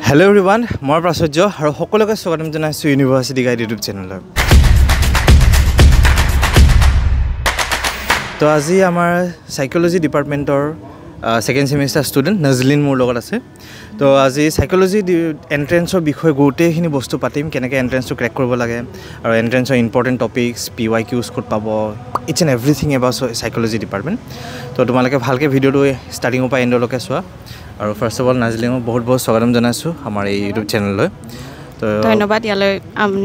Hello everyone, মই প্ৰাচুৰ্য আৰু সকলোকে স্বাগতম জনাইছো ইউনিভাৰ্চিটি গাইড ইউটিউব চেনেলত। তো আজি আমাৰ সাইকোলজি ডিপাৰ্টমেন্টৰ সেকেন্ড সেমিষ্টাৰ ষ্টুডেন্ট নজলিন মোৰ লগত আছে। তো আজি সাইকোলজি এন্ট্ৰেন্সৰ বিষয়ে গোটেইখিনি বস্তু পাতিম, কেনেকৈ এন্ট্ৰেন্সটো ক্ৰেক কৰিব লাগে আৰু এন্ট্ৰেন্সৰ ইম্পৰ্টেণ্ট টপিকছ PYQs ক'ত পাব, its and everything about psychology department. তো তোমালোকে ভালকৈ ভিডিঅ'টো ষ্টাৰ্টিঙৰ পৰা এণ্ডলৈকে চোৱা। আৰু ফাৰ্ষ্ট অফ অল নাজলিনক বহুত বহুত স্বাগতম জনাইছোঁ আমাৰ এই ইউটিউব চেনেললৈ। তো ধন্যবাদ ইয়ালৈ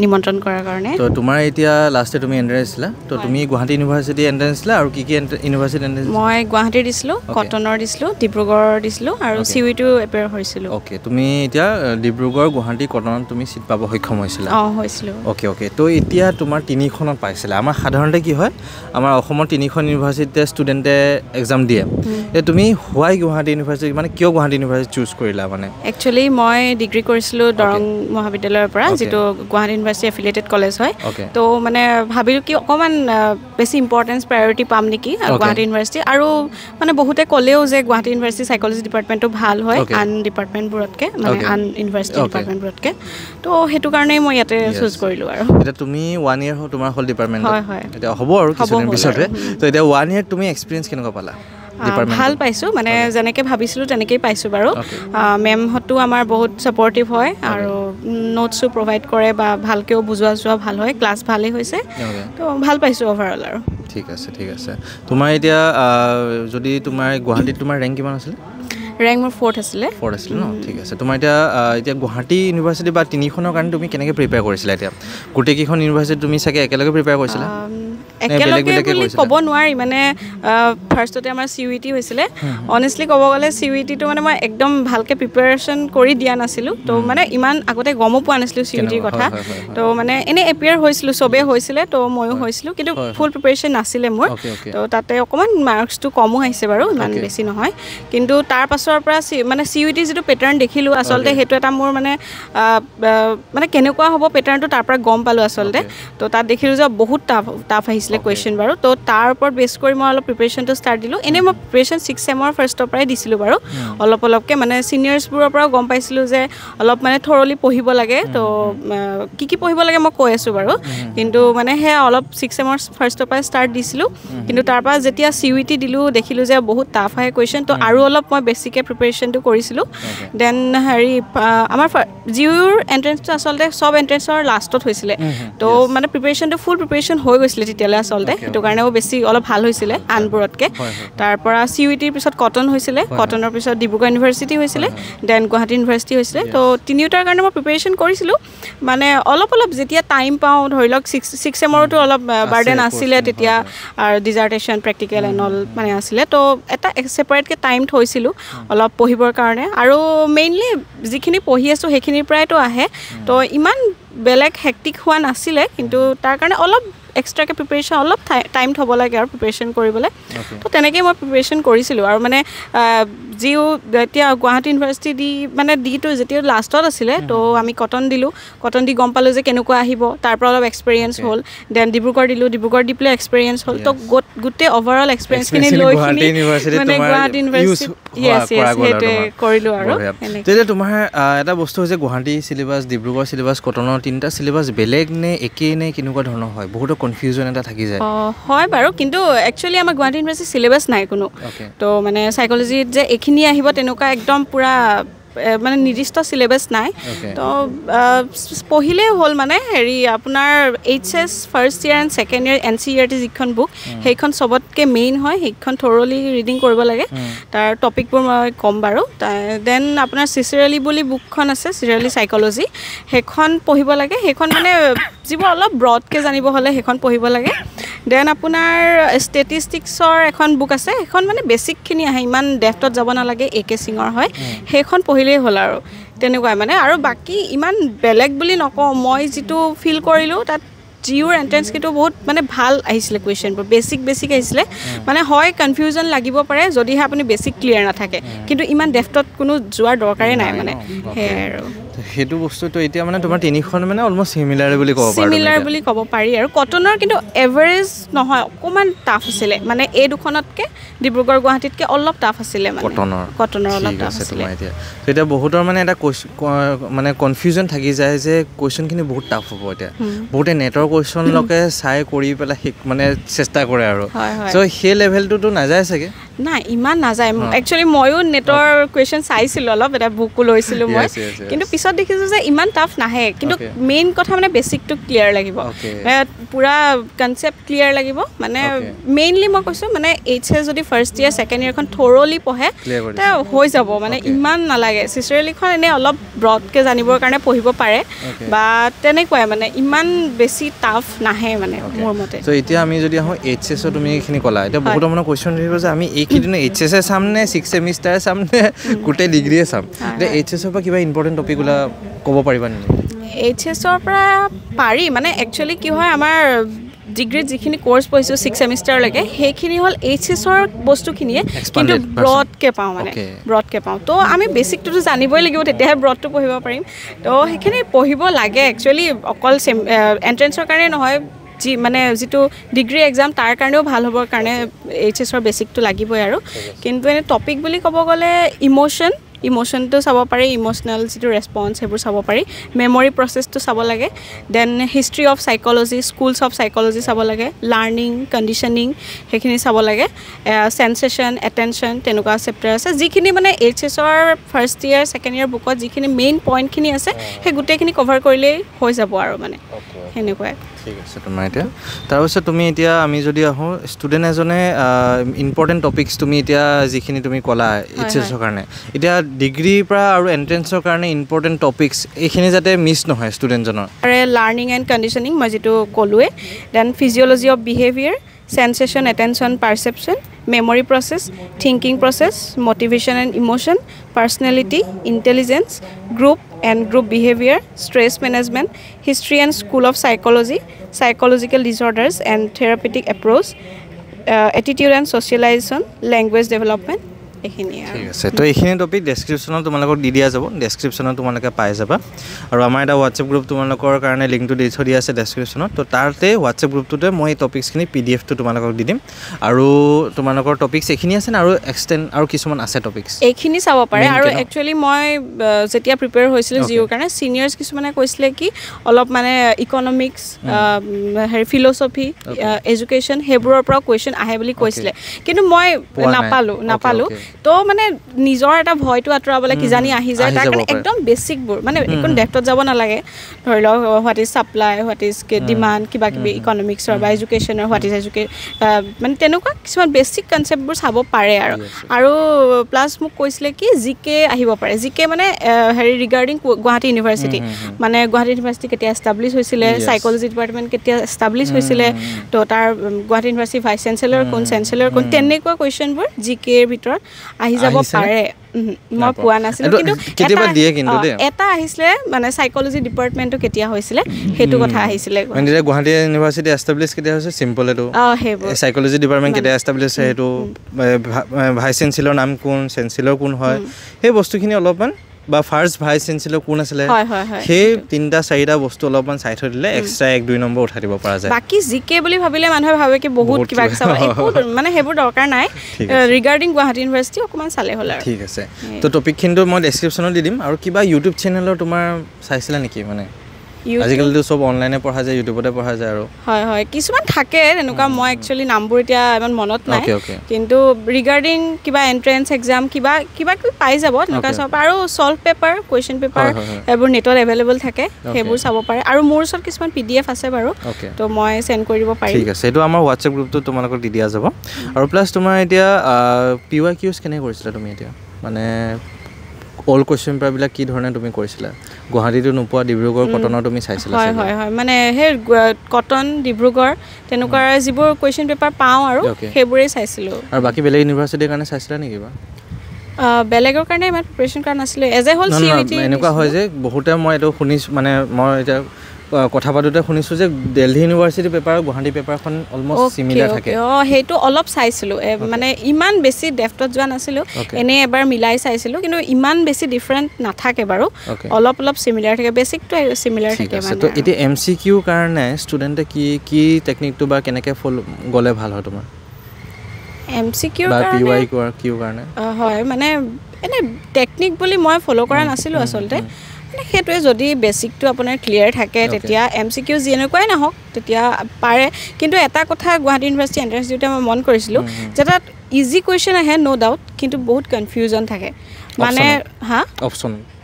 নিমন্ত্ৰণ কৰাৰ কাৰণে। তো তোমাৰ এতিয়া লাষ্টে তুমি এন্ট্ৰেন্স দিলা, তো তুমি গুৱাহাটী ইউনিভাৰ্চিটি এন্ট্ৰেন্স দিলা আৰু কি ইউনিভাৰ্চিটি এন্ট্ৰেন্স? মই গুৱাহাটীৰ দিছিলোঁ, কটনৰ দিছিলোঁ, ডিব্ৰুগড়ৰ দিছিলোঁ আৰু CUET এপিয়াৰ হৈছিলোঁ। অ'কে, তুমি এতিয়া ডিব্ৰুগড়, গুৱাহাটী, কটনত তুমি চিট পাব সক্ষম হৈছিলা? হৈছিলোঁ। অ'কে, তো এতিয়া তোমাৰ 3খনত পাইছিলা। আমাৰ সাধাৰণতে কি হয়, আমাৰ অসমৰ 3খন ইউনিভাৰ্চিটিতে ষ্টুডেণ্টে এক্সাম দিয়ে। এতিয়া তুমি হোৱাই গুৱাহাটী ইউনিভাৰ্চিটি, মানে কিয় গুৱাহাটী ইউনিভাৰ্চিটি চুজ কৰিলা? মানে একচুৱেলি মই ডিগ্ৰী কৰিছিলোঁ দৰং মহাবিদ্যালয়ৰ পৰা, যিটো গুৱাহাটী ইউনিভাৰ্চিটি এফিলিয়েটেড কলেজ হয়। তো মানে ভাবিলোঁ কি অকণমান বেছি ইম্পৰ্টেঞ্চ প্ৰায়ৰিটি পাম নেকি গুৱাহাটী ইউনিভাৰ্চিটি। আৰু মানে বহুতে ক'লেও যে গুৱাহাটী ইউনিভাৰ্চিটি সাইকোলজি ডিপাৰ্টমেণ্টটো ভাল হয় আন ডিপাৰ্টমেণ্টবোৰতকৈ, মানে আন ইউনিভাৰ্চিটি ডিপাৰ্টমেণ্টবোৰতকৈ। তো সেইটো কাৰণেই মই ইয়াতে চুজ কৰিলোঁ। আৰু এতিয়া তুমি 1 year তোমাৰ হ'ল ডিপাৰ্টমেণ্ট? হয়। এতিয়া হ'ব আৰু কিছুদিন পিছতে। তো এতিয়া 1 year তুমি এক্সপিৰিয়েঞ্চ কেনেকুৱা পালা? ভাল পাইছোঁ, মানে যেনেকৈ ভাবিছিলোঁ তেনেকেই পাইছোঁ বাৰু। মেমহঁতো আমাৰ বহুত ছাপৰ্টিভ হয় আৰু নোটছো প্ৰভাইড কৰে বা ভালকৈও বুজোৱা ভাল হয়, ক্লাছ ভালেই হৈছে। তো ভাল পাইছোঁ অভাৰঅল। আৰু ঠিক আছে। তোমাৰ এতিয়া যদি তোমাৰ গুৱাহাটীত তোমাৰ ৰেংক কিমান আছিলে? ৰেংক মোৰ 4th আছিলে ন? ঠিক আছে। তোমাৰ এতিয়া গুৱাহাটী ইউনিভাৰ্চিটি বা 3খনৰ কাৰণে তুমি কেনেকৈ প্ৰিপেয়াৰ কৰিছিলা? এতিয়া গোটেইকেইখন ইউনিভাৰ্চিটি তুমি চাগে একেলগে প্ৰিপেয়াৰ কৰিছিলা? একেলগে বুলি ক'ব নোৱাৰি, মানে ফাৰ্ষ্টতে আমাৰ CUET হৈছিলে। অনেষ্টলি ক'ব গ'লে CUETটো মানে মই একদম ভালকৈ প্ৰিপেৰেশ্যন কৰি দিয়া নাছিলোঁ। তো মানে ইমান আগতে গমো পোৱা নাছিলোঁ CUETৰ কথা। তো মানে এনেই এপিয়াৰ হৈছিলোঁ, চবেই হৈছিলে, তো ময়ো হৈছিলোঁ, কিন্তু ফুল প্ৰিপেৰেশ্যন নাছিলে মোৰ। তো তাতে অকণমান মাৰ্কছটো কমো আহিছে বাৰু, ইমান বেছি নহয়। কিন্তু তাৰ পাছৰ পৰা মানে CUET যিটো পেটাৰ্ণ দেখিলোঁ, আচলতে সেইটো এটা মোৰ মানে কেনেকুৱা হ'ব পেটাৰ্ণটো তাৰ পৰা গম পালোঁ আচলতে। তো তাত দেখিলোঁ যে বহুত টাফ আহিছিলে কুৱেশ্যন বাৰু। তো তাৰ ওপৰত বেছ কৰি মই অলপ প্ৰিপেৰেশ্যনটো ষ্টাৰ্ট দিলোঁ। এনেই মই প্ৰিপেৰেশ্যন 6th চেমৰ ফাৰ্ষ্টৰ পৰাই দিছিলোঁ বাৰু, অলপকৈ মানে ছিনিয়ৰ্ছবোৰৰ পৰাও গম পাইছিলোঁ যে অলপ মানে থৰলি পঢ়িব লাগে। তো কি পঢ়িব লাগে মই কৈ আছোঁ বাৰু, কিন্তু মানে সেয়া অলপ 6th চেমৰ ফাৰ্ষ্টৰ পৰাই ষ্টাৰ্ট দিছিলোঁ। কিন্তু তাৰপৰা যেতিয়া CUET দিলোঁ, দেখিলোঁ যে বহুত টাফ আহে কুৱেশ্যন। তো আৰু অলপ মই বেছিকৈ প্ৰিপেৰেশ্যনটো কৰিছিলোঁ। দেন আমাৰ GUৰ এণ্ট্ৰেঞ্চটো আচলতে চব এণ্ট্ৰেঞ্চৰ লাষ্টত হৈছিলে। তো মানে প্ৰিপেৰেশ্যনটো ফুল প্ৰিপেৰেশ্যন হৈ গৈছিলে তেতিয়ালৈ আচলতে, সেইটো কাৰণেও বেছি অলপ ভাল হৈছিলে আনবোৰতকৈ। তাৰপৰা CUETৰ পিছত কটন হৈছিলে, কটনৰ পিছত ডিব্ৰুগড় ইউনিভাৰ্চিটি হৈছিলে, দেন গুৱাহাটী ইউনিভাৰ্চিটি হৈছিলে। তো তিনিওটাৰ কাৰণে মই প্ৰিপেৰেশ্যন কৰিছিলোঁ, মানে অলপ যেতিয়া টাইম পাওঁ। ধৰি লওক 6th চেমৰতো অলপ বাৰ্ডেন আছিলে তেতিয়া, আৰু ডিজাৰ্টেশ্যন, প্ৰেক্টিকেল এণ্ড অল মানে আছিলে। তো এটা ছেপাৰেটকৈ টাইম থৈছিলোঁ অলপ পঢ়িবৰ কাৰণে। আৰু মেইনলি যিখিনি পঢ়ি আছোঁ সেইখিনিৰ পৰাইতো আহে, তো ইমান বেলেগ হেক্টিক হোৱা নাছিলে। কিন্তু তাৰ কাৰণে অলপ এক্সট্ৰাকৈ প্ৰিপেৰেশ্যন, অলপ টাইম থ'ব লাগে আৰু প্ৰিপেৰেশ্যন কৰিবলৈ। তো তেনেকেই মই প্ৰিপেৰেশ্যন কৰিছিলোঁ। আৰু মানে এতিয়া গুৱাহাটী ইউনিভাৰ্চিটি দিটো যেতিয়া লাষ্টত আছিলে, তো আমি কটন দিলোঁ, কটন দি গম পালোঁ যে কেনেকুৱা আহিব, তাৰ পৰা অলপ এক্সপিৰিয়েঞ্চ হ'ল। দেন ডিব্ৰুগড় দিলোঁ, ডিব্ৰুগড় দি পেলাই এক্সপিৰিয়েঞ্চ হ'ল। তো গোটেই অভাৰঅল এক্সপিৰিয়েঞ্চখিনি লৈ মানে গুৱাহাটী ইউনিভাৰ্চিটি সেইটোৱে কৰিলোঁ। আৰু তেতিয়া তোমাৰ এটা বস্তু হৈছে গুৱাহাটী চিলেবাছ, ডিব্ৰুগড় চিলেবাছ, কটনৰ 3টা চিলেবাছ বেলেগ নে একেই নে কেনেকুৱা ধৰণৰ হয়? বহুতো কনফিউজন এটা থাকি যায়। হয় বাৰু, কিন্তু একচুৱেলি আমাৰ গুৱাহাটী ইউনিভাৰ্চিটি চিলেবাছ নাই কোনো। তো মানে সাইকোলজিত যে এইখিনি আহিব তেনেকুৱা একদম পূৰা মানে নিৰ্দিষ্ট চিলেবাছ নাই। তো পঢ়িলেই হ'ল। মানে আপোনাৰ HS first year and second year NCERT যিখন বুক, সেইখন চবতকৈ মেইন হয়, সেইখন থৰলি ৰিডিং কৰিব লাগে। তাৰ টপিকবোৰ মই ক'ম বাৰু। দেন আপোনাৰ চিচেৰেলি বুলি বুকখন আছে, চিচেৰেলি সাইকোলজি, সেইখন পঢ়িব লাগে। সেইখন মানে যিবোৰ অলপ ব্ৰডকৈ জানিব হ'লে সেইখন পঢ়িব লাগে। দেন আপোনাৰ ষ্টেটিষ্টিক্সৰ এখন বুক আছে, সেইখন মানে বেছিকখিনি আহে, ইমান ডেফটত যাব নালাগে, AK সিঙৰ হয়, সেইখন পঢ়িলেই হ'ল আৰু তেনেকুৱাই মানে। আৰু বাকী ইমান বেলেগ বুলি নকওঁ, মই যিটো ফিল কৰিলোঁ তাত জিউৰ এণ্ট্ৰেঞ্চ কিন্তু বহুত মানে ভাল আহিছিলে কুৱেশ্যনবোৰ বেছিক আহিছিলে মানে হয় কনফিউজন লাগিব পাৰে যদিহে আপুনি বেছিক ক্লিয়াৰ নাথাকে কিন্তু ইমান ডেফটত কোনো যোৱাৰ দৰকাৰেই নাই মানে সেয়াই আৰু সেইটো বস্তুটো এতিয়া মানে তোমাৰ তিনিখন মানে অলমষ্ট সিমিলাৰ বুলি ক'ব পাৰি আৰু কটনৰ কিন্তু এভাৰেজ নহয় অকণমান টাফ আছিলে মানে এই দুখনতকৈ ডিব্ৰুগড় গুৱাহাটীতকৈ অলপ টাফ আছিলে মানে কটনৰ অলপ টাফ আছিলে এতিয়া বহুতৰ মানে এটা মানে কনফিউজন থাকি যায় যে কুৱেশ্যনখিনি বহুত টাফ হ'ব এতিয়া বহুতে নেটৰ কুৱেশ্যনলৈকে চাই কৰি পেলাই মানে চেষ্টা কৰে আৰু চ' সেই লেভেলটোতো নাযায় চাগে নাই ইমান নাযায় একচুৱেলি ময়ো নেটৰ কুৱেশ্যন চাইছিলোঁ অলপ এটা বুকো লৈছিলোঁ মই কিন্তু পিছত দেখিছোঁ যে ইমান টাফ নাহে কিন্তু মেইন কথা মানে বেছিকটো ক্লিয়াৰ লাগিব পূৰা কনচেপ্ট ক্লিয়াৰ লাগিব মানে মেইনলি মই কৈছোঁ মানে HS যদি ফাৰ্ষ্ট ইয়েৰ ছেকেণ্ড ইয়েৰখন থ'ৰলি পঢ়ে হৈ যাব মানে ইমান নালাগে চিচৰেলিখন এনেই অলপ ব্ৰডকৈ জানিবৰ কাৰণে পঢ়িব পাৰে বা তেনেকুৱাই মানে ইমান বেছি টাফ নাহে মানে মোৰ মতে ত' এতিয়া আমি যদি আহোঁ HS তুমি এইখিনি ক'লা এতিয়া বহুতৰ মানে কুৱেশ্যন থাকিব যে আমি এইকেইদিন HS চাম নে 6 ছেমিষ্টাৰ চাম নে গোটেই ডিগ্ৰীয়ে চাম এতিয়া HSৰ পৰা কিবা ইম্পৰ্টেণ্ট টপিক ওলা ক'ব পাৰিবা নেকি HSৰ পৰা পাৰি মানে একচুৱেলি কি হয় আমাৰ ডিগ্ৰীত যিখিনি কোৰ্চ পঢ়িছোঁ 6 ছেমিষ্টাৰলৈকে সেইখিনি হ'ল HSৰ বস্তুখিনিয়ে কিন্তু ব্ৰডকৈ পাওঁ তো আমি বেছিকটোতো জানিবই লাগিব তেতিয়াহে ব্ৰডটো পঢ়িব পাৰিম তো সেইখিনি পঢ়িব লাগে একচুৱেলি অকল এণ্ট্ৰেঞ্চৰ কাৰণে নহয় মানে যিটো ডিগ্ৰী এক্সাম তাৰ কাৰণেও ভাল হ'বৰ কাৰণে HSৰ বেছিকটো লাগিবই আৰু কিন্তু এনে টপিক বুলি ক'ব গ'লে ইম'শ্যনটো চাব পাৰি ইম'চনেল যিটো ৰেছপন্স সেইবোৰ চাব পাৰি মেমৰি প্ৰচেছটো চাব লাগে then history of psychology schools of psychology চাব লাগে লাৰ্ণিং কণ্ডিশ্যনিং সেইখিনি চাব লাগে চেনচেশ্যন এটেনশ্যন তেনেকুৱা চেপ্টাৰ আছে যিখিনি মানে HSৰ ফাৰ্ষ্ট ইয়েৰ ছেকেণ্ড ইয়েৰ বুকত যিখিনি মেইন পইণ্টখিনি আছে সেই গোটেইখিনি কভাৰ কৰিলেই হৈ যাব আৰু মানে সেনেকুৱাই ঠিক আছে তোমাৰ এতিয়া তাৰপিছত তুমি এতিয়া আমি যদি আহোঁ ষ্টুডেণ্ট এজনে ইম্পৰ্টেণ্ট টপিকছ তুমি এতিয়া যিখিনি তুমি ক'লা HSৰ কাৰণে এতিয়া ডিগ্ৰীৰ পৰা আৰু এণ্ট্ৰেঞ্চৰ কাৰণে ইম্পৰ্টেণ্ট টপিকছ এইখিনি যাতে মিছ নহয় ষ্টুডেণ্টজনৰ লাৰ্ণিং এণ্ড কণ্ডিশ্যনিং মই যিটো ক'লোৱে then physiology of behaviour sensation, attention, perception, memory process, thinking process, motivation and emotion, personality, intelligence, group and group behavior, stress management, history and school of psychology, psychological disorders and therapeutic approach, attitude and socialization, language development. ঠিক আছে তো এইখিনি topic ডেছক্ৰিপশ্যনত তোমালোকক দি দিয়া যাব ডেছক্ৰিপশ্যনত তোমালোকে পাই যাবা আৰু আমাৰ এটা হোৱাটছএপ গ্ৰুপ তোমালোকৰ কাৰণে লিংকটো দি থৈ দিয়া আছে ডেছক্ৰিপশ্যনত তো তাতে হোৱাটছএপ গ্ৰুপটোতে মই এই টপিকছখিনি PDF-টো তোমালোকক দি দিম আৰু তোমালোকৰ টপিকছ এইখিনি আছে আৰু এক্সটেণ্ড আৰু কিছুমান আছে টপিকছ এইখিনি চাব পাৰে আৰু একচুৱেলি মই যেতিয়া প্ৰিপেয়াৰ হৈছিলোঁ জিঅ'ৰ কাৰণে ছিনিয়ৰ্ছ কিছুমানে কৈছিলে কি অলপ মানে ইকনমিক্স ফিল'চফি এডুকেশ্যন সেইবোৰৰ পৰা কুৱেশ্যন আহে বুলি কৈছিলে কিন্তু মই নাপালোঁ তো মানে নিজৰ এটা ভয়টো আঁতৰাবলৈ কিজানি আহি যায় তাৰ কাৰণে একদম বেছিকবোৰ মানে একদম ডেপ্থত যাব নালাগে ধৰি লওক what is supply what is demand কিবা কিবি ইকনমিক্সৰ বা এডুকেশ্যনৰ হোৱাট ইজ মানে তেনেকুৱা কিছুমান বেছিক কনচেপ্টবোৰ চাব পাৰে আৰু প্লাছ মোক কৈছিলে কি GK আহিব পাৰে GK মানে ৰিগাৰ্ডিং গুৱাহাটী ইউনিভাৰ্চিটি মানে গুৱাহাটী ইউনিভাৰ্চিটি কেতিয়া এষ্টাব্লিছ হৈছিলে চাইক'লজি ডিপাৰ্টমেণ্ট কেতিয়া এষ্টাব্লিছ হৈছিলে তো তাৰ গুৱাহাটী ইউনিভাৰ্চিটি ভাইচ চেঞ্চেলৰ কোন তেনেকুৱা কুৱেশ্যনবোৰ GKৰ ভিতৰত আহি যাব পাৰে মই পোৱা নাছিলোঁ কিন্তু এটা আহিছিলে মানে চাইক'লজি ডিপাৰ্টমেণ্টটো কেতিয়া হৈছিলে সেইটো কথা আহিছিলে গুৱাহাটী ইউনিভাৰ্চিটি এষ্টাব্লিছ কেতিয়া হৈছে চিম্পল এইটো চাইক'লজি ডিপাৰ্টমেণ্ট কেতিয়া এষ্টাব্লিছ হৈছে সেইটো ভাইচ চেঞ্চেলৰ নাম কোন চেঞ্চেলৰ কোন হয় সেই বস্তুখিনি অলপমান বা ফাৰ্ষ্ট ভাইচ চেঞ্চেলৰ কোন আছিলে সেই 3-4টা বস্তু অলপমান চাই থৈ দিলে এক্সট্ৰা 1-2 নম্বৰ উঠাই দিব পৰা যায় বাকী GK বুলি ভাবিলে মানুহে ভাবে কি বহুত কিবা চাব মানে সেইবোৰ দৰকাৰ নাই ৰিগাৰ্ডিং গুৱাহাটী ইউনিভাৰ্চিটি অকণমান চালে হ'ল আৰু ঠিক আছে তো টপিকখিনিটো মই ডেছক্ৰিপশ্যনত দি দিম আৰু কিবা ইউটিউব চেনেলৰ তোমাৰ চাইছিলা নেকি মানে আজিকালিতো চব অনলাইনে পঢ়া যায় ইউটিউবতে পঢ়া যায় আৰু হয় কিছুমান থাকে তেনেকুৱা মই একচুৱেলি নামবোৰ এতিয়া ইমান মনত নাই কিন্তু ৰিগাৰ্ডিং কিবা এণ্ট্ৰেঞ্চ এক্সাম কিবা পাই যাব তেনেকুৱা চাব আৰু ছল্ভ পেপাৰ কুৱেশ্যন পেপাৰ এইবোৰ নেটত এভেইলেবল থাকে সেইবোৰ চাব পাৰে আৰু মোৰ ওচৰত কিছুমান PDF আছে বাৰু তো মই চেণ্ড কৰি দিব পাৰিম ঠিক আছে এইটো আমাৰ হোৱাটছএপ গ্ৰুপটোত তোমালোকক দি দিয়া যাব আৰু প্লাছ তোমাৰ এতিয়া PYQs কেনেকৈ কৰিছিলা তুমি এতিয়া মানে অল কুৱেশ্যন পেপাৰবিলাক কি ধৰণে তুমি কৰিছিলা গুৱাহাটীতো নোপোৱা ডিব্ৰুগড় কটনৰ তুমি চাইছিলা হয় মানে সেই কটন ডিব্ৰুগড় তেনেকুৱা যিবোৰ কুৱেশ্যন পেপাৰ পাওঁ আৰু সেইবোৰেই চাইছিলোঁ আৰু বাকী বেলেগ ইউনিভাৰ্চিটিৰ কাৰণে চাইছিলা নেকি বা বেলেগৰ কাৰণে ইমান প্ৰিপাৰেশ্যন কৰা নাছিলোঁ এজ এ হোল CUET এনেকুৱা হয় যে বহুতে মই এইটো শুনিছোঁ মানে মই এতিয়া কথা পাতোতে শুনিছোঁ যে দিল্লী ইউনিভাৰ্চিটি পেপাৰ আৰু গুৱাহাটী পেপাৰখন অলমষ্ট চিমিলাৰ থাকে সেইটো অলপ চাইছিলোঁ মানে ইমান বেছি ডেফটত যোৱা নাছিলোঁ এনেই এবাৰ মিলাই চাইছিলোঁ কিন্তু ইমান বেছি ডিফাৰেণ্ট নাথাকে বাৰু অলপ অলপ চিমিলাৰ থাকে বেছিকটো চিমিলাৰ থাকে মানে তো এতিয়া MCQৰ কাৰণে ষ্টুডেণ্টে কি টেকনিকটো বা কেনেকৈ গ'লে ভাল হয় তোমাৰ MCQৰ কাৰণে হয় মানে এনে টেকনিক বুলি মই ফ'ল' কৰা নাছিলোঁ আচলতে মানে সেইটোৱে যদি বেছিকটো আপোনাৰ ক্লিয়াৰ থাকে তেতিয়া MCQ যেনেকুৱাই নহওক তেতিয়া পাৰে কিন্তু এটা কথা গুৱাহাটী ইউনিভাৰ্চিটি এণ্ট্ৰেঞ্চ দিওঁতে মই মন কৰিছিলোঁ যে তাত ইজি কুৱেশ্যন আহে ন' ডাউট কিন্তু বহুত কনফিউজন থাকে মানে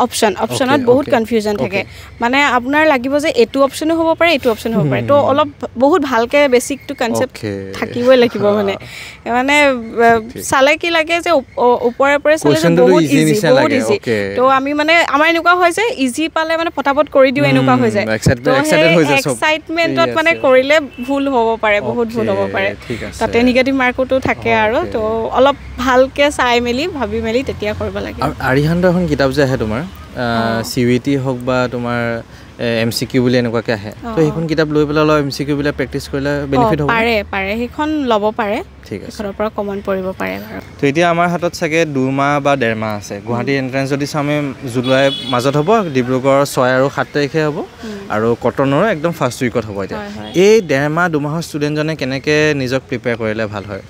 অপশ্যনত বহুত কনফিউজন থাকে মানে আপোনাৰ লাগিব যে এইটো অপশ্যনো হ'ব পাৰে এইটো অপশ্যনো হ'ব পাৰে তো অলপ বহুত ভালকৈ বেছিকটো কনচেপ্ট থাকিবই লাগিব মানে চালে কি লাগে যে ওপৰে চালে যে বহুত ইজি তো আমি মানে আমাৰ এনেকুৱা হয় যে ইজি পালে মানে পটাপট কৰি দিওঁ এনেকুৱা হৈ যায় তো এক্সাইটমেণ্টত মানে কৰিলে ভুল হ'ব পাৰে বহুত ভুল হ'ব পাৰে তাতে নিগেটিভ মাৰ্কতো থাকে আৰু তো অলপ ভালকৈ চাই মেলি ভাবি মেলি তেতিয়া কৰিব লাগে আৰিহান্তৰ এখন কিতাপ যে আহে তোমাৰ CUET হওক বা তোমাৰ MCQ বুলি এনেকুৱাকৈ আহে তো সেইখন কিতাপ লৈ পেলাই অলপ MCQ বিলাক প্ৰেক্টিচ কৰিলে বেনিফিট হ'ব পাৰে সেইখন ল'ব পাৰে ঠিক আছে সেইখনৰ পৰা কমন পৰিব পাৰে বাৰু তো এতিয়া আমাৰ হাতত চাগে 2 মাহ বা 1.5 মাহ আছে গুৱাহাটী এণ্ট্ৰেঞ্চ যদি চাওঁ আমি জুলাই মাজত হ'ব ডিব্ৰুগড় 6 আৰু 7 তাৰিখে হ'ব আৰু কটনৰো একদম ফাৰ্ষ্ট উইকত হ'ব এতিয়া এই 1.5 মাহ 2 মাহৰ ষ্টুডেণ্টজনে কেনেকৈ নিজক প্ৰিপেয়াৰ কৰিলে ভাল হয়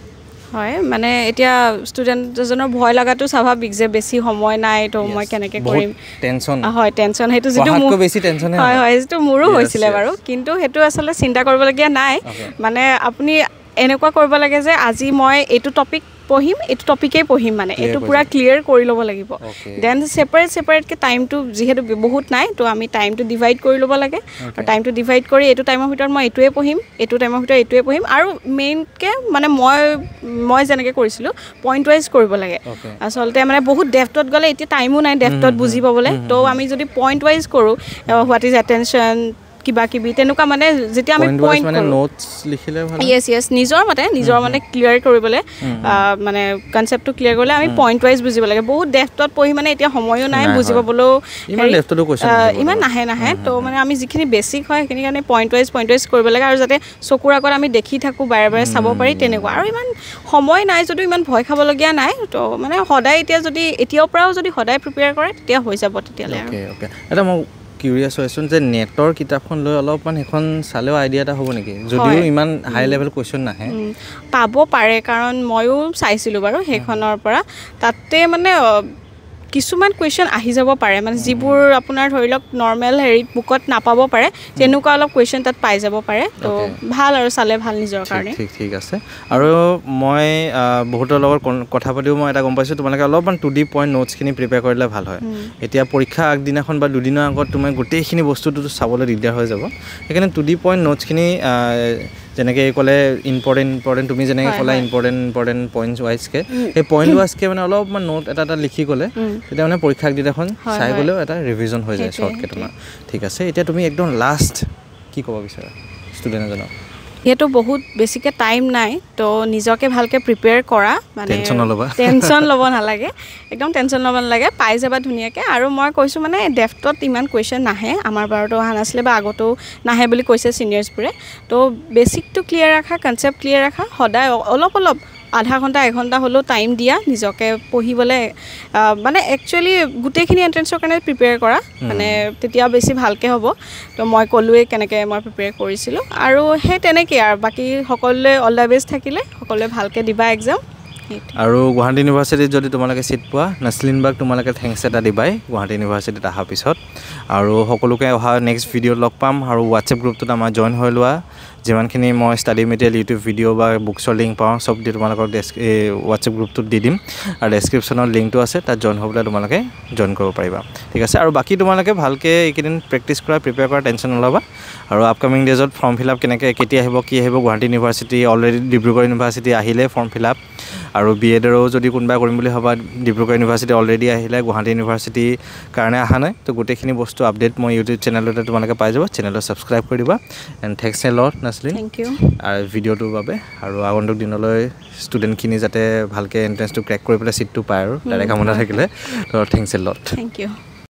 হয় মানে এতিয়া ষ্টুডেণ্ট এজনৰ ভয় লগাটো স্বাভাৱিক যে বেছি সময় নাই তো মই কেনেকৈ কৰিম টেনশ্যন সেইটো যিটো হয় যিটো মোৰো হৈছিলে বাৰু কিন্তু সেইটো আচলতে চিন্তা কৰিবলগীয়া নাই মানে আপুনি এনেকুৱা কৰিব লাগে যে আজি মই এইটো টপিক পঢ়িম এইটো টপিকেই পঢ়িম মানে এইটো পুৰা ক্লিয়াৰ কৰি ল'ব লাগিব দেন ছেপাৰেটকৈ টাইমটো যিহেতু বহুত নাই তো আমি টাইমটো ডিভাইড কৰি ল'ব লাগে আৰু টাইমটো ডিভাইড কৰি এইটো টাইমৰ ভিতৰত মই এইটোৱে পঢ়িম এইটো টাইমৰ ভিতৰত এইটোৱে পঢ়িম আৰু মেইনকৈ মানে মই যেনেকৈ কৰিছিলোঁ পইণ্ট ৱাইজ কৰিব লাগে আচলতে মানে বহুত ডেফটত গ'লে এতিয়া টাইমো নাই ডেফটত বুজি পাবলৈ তো আমি যদি পইণ্ট ৱাইজ কৰোঁ হোৱাট ইজ এটেনশ্যন কিবা কিবি তেনেকুৱা মানে যেতিয়া আমি পইণ্ট মানে নোটছ লিখিলে ভাল ইয়েছ নিজৰ মতে ক্লিয়াৰ কৰিবলৈ মানে কনচেপ্টটো ক্লিয়াৰ কৰিলে আমি পইণ্ট ৱাইজ বুজিব লাগে বহুত ডেফটত পঢ়ি মানে এতিয়া সময়ো নাই বুজি পাবলৈও ইমান নাহে তো মানে আমি যিখিনি বেছিক হয় সেইখিনি কাৰণে পইণ্ট ৱাইজ কৰিব লাগে আৰু যাতে চকুৰ আগত আমি দেখি থাকোঁ বাৰে বাৰে চাব পাৰি তেনেকুৱা আৰু ইমান সময় নাই যদিও ইমান ভয় খাবলগীয়া নাই তো মানে সদায় এতিয়া যদি এতিয়াৰ পৰাও যদি সদায় প্ৰিপেয়াৰ কৰে তেতিয়া হৈ যাব তেতিয়ালৈ এটা মই কিউৰিয়াছ হৈছোঁ যে নেটৰ কিতাপখন লৈ অলপমান সেইখন চালেও আইডিয়া এটা হ'ব নেকি যদিও ইমান হাই লেভেল কুৱেশ্যন নাহে পাব পাৰে কাৰণ ময়ো চাইছিলোঁ বাৰু সেইখনৰ পৰা তাতে মানে কিছুমান কুৱেশ্যন আহি যাব পাৰে মানে যিবোৰ আপোনাৰ ধৰি লওক নৰ্মেল হেৰিত বুকত নাপাব পাৰে তেনেকুৱা অলপ কুৱেশ্যন তাত পাই যাব পাৰে তো ভাল আৰু চালে ভাল নিজৰ কাৰণে ঠিক আছে আৰু মই বহুতৰ লগত কথা পাতিও মই এটা গম পাইছোঁ তোমালোকে অলপমান 2D পইণ্ট নোটছখিনি প্ৰিপেয়াৰ কৰিলে ভাল হয় এতিয়া পৰীক্ষা আগদিনাখন বা দুদিনৰ আগত তোমাৰ গোটেইখিনি বস্তুটো চাবলৈ দিগদাৰ হৈ যাব সেইকাৰণে 2D পইণ্ট নোটছখিনি যেনেকৈ ক'লে ইম্পৰ্টেণ্ট তুমি যেনেকৈ ক'লা ইম্পৰ্টেণ্ট পইণ্টছ ৱাইজকৈ সেই পইণ্ট ৱাইজকৈ মানে অলপমান নোট এটা লিখি গ'লে তেতিয়া মানে পৰীক্ষা আগদিনাখন চাই গ'লেও এটা ৰিভিজন হৈ যায় শ্বৰ্টকৈ তোমাৰ ঠিক আছে এতিয়া তুমি একদম লাষ্ট কি ক'ব বিচাৰা ষ্টুডেণ্ট এজনক যিহেতু বহুত বেছিকৈ টাইম নাই তো নিজকে ভালকৈ প্ৰিপেয়াৰ কৰা মানে টেনশ্যন ল'ব নালাগে একদম টেনশ্যন ল'ব নালাগে পাই যাবা ধুনীয়াকৈ আৰু মই কৈছোঁ মানে ডেফটত ইমান কুৱেশ্যন নাহে আমাৰ বাৰতো অহা নাছিলে বা আগতেও নাহে বুলি কৈছে ছিনিয়ৰ্ছবোৰে তো বেছিকটো ক্লিয়াৰ ৰাখা কনচেপ্ট ক্লিয়াৰ ৰাখা সদায় অলপ আধা ঘণ্টা এঘণ্টা হ'লেও টাইম দিয়া নিজকে পঢ়িবলৈ মানে একচুৱেলি গোটেইখিনি এণ্ট্ৰেঞ্চৰ কাৰণে প্ৰিপেয়াৰ কৰা মানে তেতিয়া বেছি ভালকৈ হ'ব তো মই ক'লোৱেই কেনেকৈ মই প্ৰিপেয়াৰ কৰিছিলোঁ আৰু সেই তেনেকৈ আৰু বাকী সকলোৱে অল দ্য বেষ্ট থাকিলে সকলোৱে ভালকৈ দিবা এক্সাম আৰু গুৱাহাটী ইউনিভাৰ্চিটিত যদি তোমালোকে ছিট পোৱা নাছলিন বাক তোমালোকে থেংকছ এটা দিবাই গুৱাহাটী ইউনিভাৰ্চিটিত অহাৰ পিছত আৰু সকলোকে অহা নেক্সট ভিডিঅ'ত লগ পাম আৰু হোৱাটছএপ গ্ৰুপটোত আমাৰ জইন হৈ লোৱা যিমানখিনি মই ষ্টাডি মেটেৰিয়েল ইউটিউব ভিডিঅ' বা বুকছৰ লিংক পাওঁ চব দি তোমালোকক হোৱাটছএপ গ্ৰুপটোত দি দিম আৰু ডেছক্ৰিপশ্যনৰ লিংকটো আছে তাত জইন হ'বলৈ তোমালোকে জইন কৰিব পাৰিবা ঠিক আছে আৰু বাকী তোমালোকে ভালকৈ এইকেইদিন প্ৰেক্টিছ কৰা প্ৰিপেয়াৰ কৰা টেনশ্যন নল'বা আৰু আপকামিং ডেজত ফৰ্ম ফিল আপ কেতিয়া আহিব কি আহিব Guwahati university already Dibrugarh university আহিলে ফৰ্ম ফিল আপ আৰু BEdৰো যদি কোনোবা কৰিম বুলি ভাবা ডিব্ৰুগড় ইউনিভাৰ্চিটি অলৰেডি আহিলে গুৱাহাটী ইউনিভাৰ্চিটিৰ কাৰণে অহা নাই তো গোটেইখিনি বস্তু আপডেট মই ইউটিউব চেনেলতে তোমালোকে পাই যাব চেনেলটো ছাবস্ক্ৰাইব কৰি দিবা এণ্ড থেংকছ এ লট নাছলিন থেংক ইউ আৰু ভিডিঅ'টোৰ বাবে আৰু আগন্তুক দিনলৈ ষ্টুডেণ্টখিনি যাতে ভালকৈ এণ্ট্ৰেঞ্চটো ক্ৰেক কৰি পেলাই ছিটটো পায় আৰু ডাইৰেক্ট কামনা থাকিলে তো thanks a lot thank U